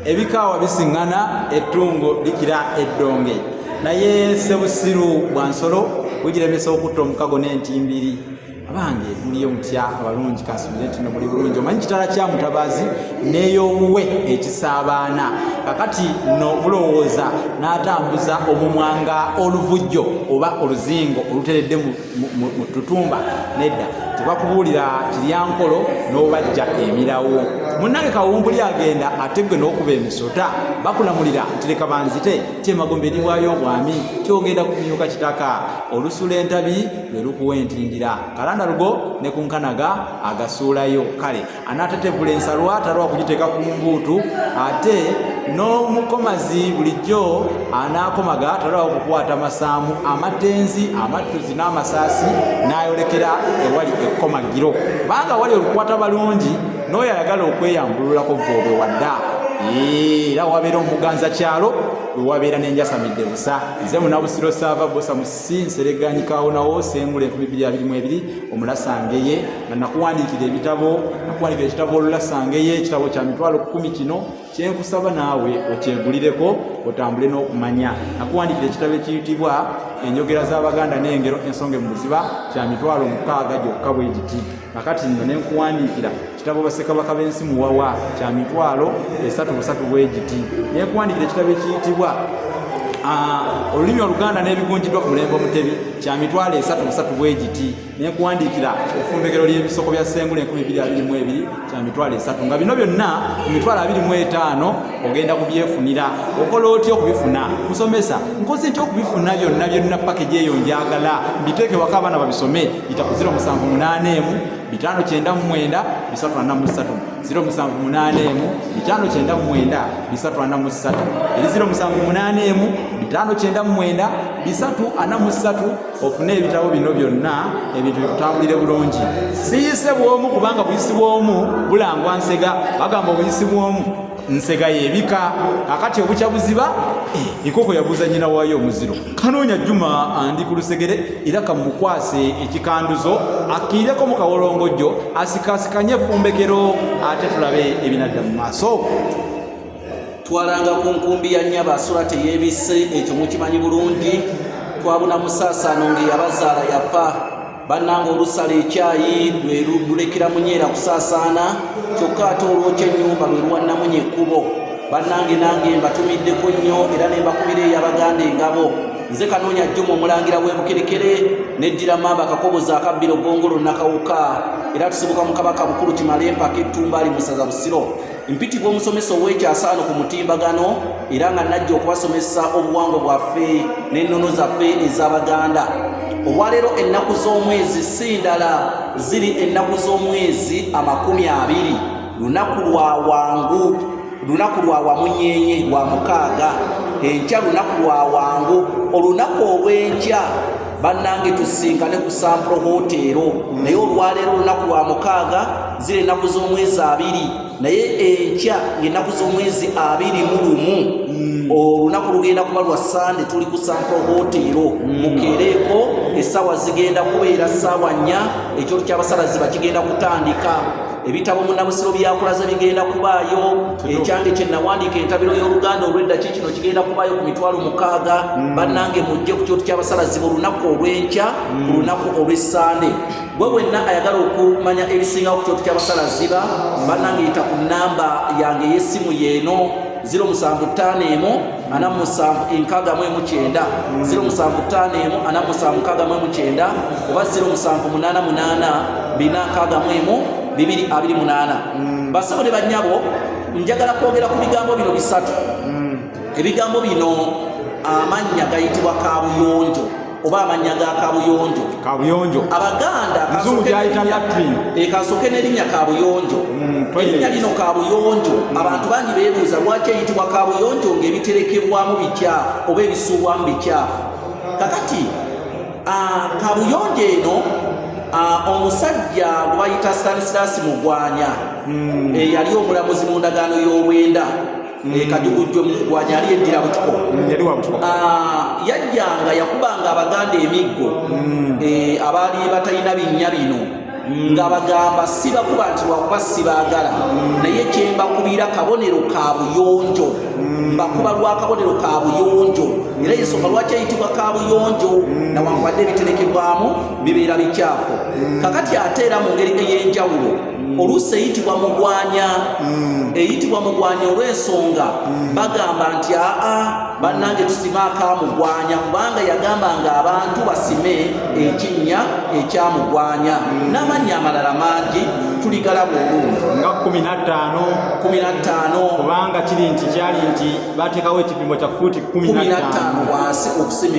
ebikaawa bisiŋŋana ettungo likira eddonge naye Ssebusiru bwa nsolo bugiremesa okutta omukago n'entimbiri abange muliyo mutya abalungi kasubire nti no muli bulungi omanyi kitala kya mutabaazi neeyowuwe ekisaabaana kakati no mulowooza n'atambuza omumwanga oluvujjo oba oluzingo oluteredde mu tutumba nedda tebakubuulira kiryankolo n'obajja emirawo munnange kawumpuli agenda ategwe n'okuba emisota bakulamulira nti leka banzite tyemagombe eriwaayo obwami kyogenda kumyuka kitaka olusula entabi lwe lukuwa entindira kalanda lugo ne kunkanaga agasuulayo kale anaatetevula ensalwa talwa kugiteeka ku mbuutu ate n'omukomazi bulijjo anaakomaga talwa okukwata masaamu amatenzi amattuzi n'amasaasi n'ayolekera ewali ekkomagiro kubanga wali olukwata balungi n'oyo ayagala okweyambululako voobe wadda era wabeera omuganza kyalo wewabeera n'enjasamidde busa nze munabusiro saava bosa musi nsereganyikawo nawo sengula 2022 omulasangeye nga nakuwandiikira ekitabo olulasangeye ekitabo kya mitwalo 10 kino kyenkusaba naawe okyegulireko otambule n'okumanya nakuwandiikira ekitabo ekiyitibwa enjogera z'Abaganda n'engero ensonge mu buziba kya mitwalo 6 gyokka bwe giti nakati nno ne nkuwandiikira kitabo Bassekabaka b'ensi muwawa kya mitwalo 3 bwe giti ne nkuwandiikira ekitabo ekiyitibwa olulimi oluganda n'ebigunjiddwa ku mulembe omutebi kya mitwalo 3 bwe giti ne nkuwandiikira effumbekero ly'ebisoko bya Ssengule 2022 kya mitwalo 3 nga bino byonna ku mitwalo 25 ogenda kubyefunira okola otya okubifuna kusomesa nkoze ntya okubifuna byonna package eyo njagala mbiteeke waka abaana babisome yita ku 078 599 343 078 599 343 eri 078 599 343 ofune ebitabo bino byonna ebintu bikutambulire bulungi siyise bwomu kubanga buyisi bwomu bulangwa nsega bagamba obuyisi bwomu nsega yebika akati obukya buziba ikoko yabuza nyina waayo omuziro kanoonya Juma andi ku lusegere era kamukwase ekikanduzo akiireko mu kawolongojjo asikasikanye effumbekero ate tulabe ebinadda mu maaso twalanga ku nkumbi ya nnyaba asula teyebise ekyo mukimanyi bulungi twabuna musaasaano ng'eyabazaala yafa bannanga olusala ekyayi lwe lulekera munyeera kusaasaana kyokka ate olwokya ennyumba lwe luwannamunye ekkubo bannange nange mbatumiddeko nnyo era ne mbakubira ey'Abaganda engabo nze Kanoonya Juma omulangira w'ebukerekere neddira mamba akakobozi akabbiro ggongolo nakawuka era tusibuka mu Kabaka Bukulu Kimalempa ak'Ettumba ali musaza Busiro mpitibwa omusomesa ow'ekyasaano ku mutimbagano era nga najja okubasomesa obuwangwa bwaffe n'ennono zaffe ez'Abaganda olwaleero ennaku z'omwezi si ndala ziri ennaku z'omwezi 20 lunaku lwa wangu lunaku lwa wamunyenye lwa mukaaga enkya lunaku lwa wangu olunaku olw'enkya bannange tusinkane ku Sampro Hoteero naye olwaleero olunaku lwa mukaaga ziri ennaku z'omwezi 2 naye enkya ng'ennaku z'omwezi 21 olunaku lugenda kuba lwa Sande tuli ku Sampro Hoteero mukeereko essaawa zigenda kubeera ssaawa 4 ekyoto ky'abasalazi bakigenda kutandika ebitabo munnabusiro byakulaze bigenda kubaayo ekyange kye nawandiika entabiro y'Oluganda olw'edda kino kigenda kubaayo ku mitwalo 6 bannange mujje ku kyoto ky'abasalazi olunaku olw'enkya ku lunaku olw'Essande gwe wenna ayagala okumanya ebisingawo ku kyoto ky'abasalazi bannange yita ku nnamba yange y'essimu yeeno 075 47 075 oba 0788 461 basabule bannyabo njagala kwogera ku bigambo bino bisatu ebigambo bino amannya gayitibwa kabuyonjo oba amanya ga kabuyonjo Abaganda kasooke n'erinnya kabuyonjo erinnya lino kabuyonjo abantu bangi beebuuza lwaki eyitibwa kabuyonjo ng'ebiterekebwamu bikyafu oba ebisuubwamu bikyafu kakati kabuyonjo eno omusajja gwe bayita Stanislas Mugwanya yali omulamuzi mu ndagaano y'olwenda Kajugujjo Mugwanya yali eddira butuko yajjanga yakubanga Abaganda emiggo abaali batalina binnya bino nga bagamba sibakuba nti lwakuba sibaagala naye kyembakubira kabonero ka buyonjo mbakuba lwa kabonero ka buyonjo era ensonga lwaki eyitibwa ka buyonjo nawankubadde ebiterekebwamu bibeera bikyafu kakati ate era mu ngeri ey'enjawulo oluusi eyitibwa mugwanya eyitibwa mugwanya olw'ensonga bagamba nti bannange tusime akamugwanya kubanga yagambanga abantu basime ekinnya ekyamugwanya n'amannya amalala mangi tuligalamu olungi nga 15 kubanga kiri nti kyali nti bateekawo ekipimo kya fuuti 15 wansi okusima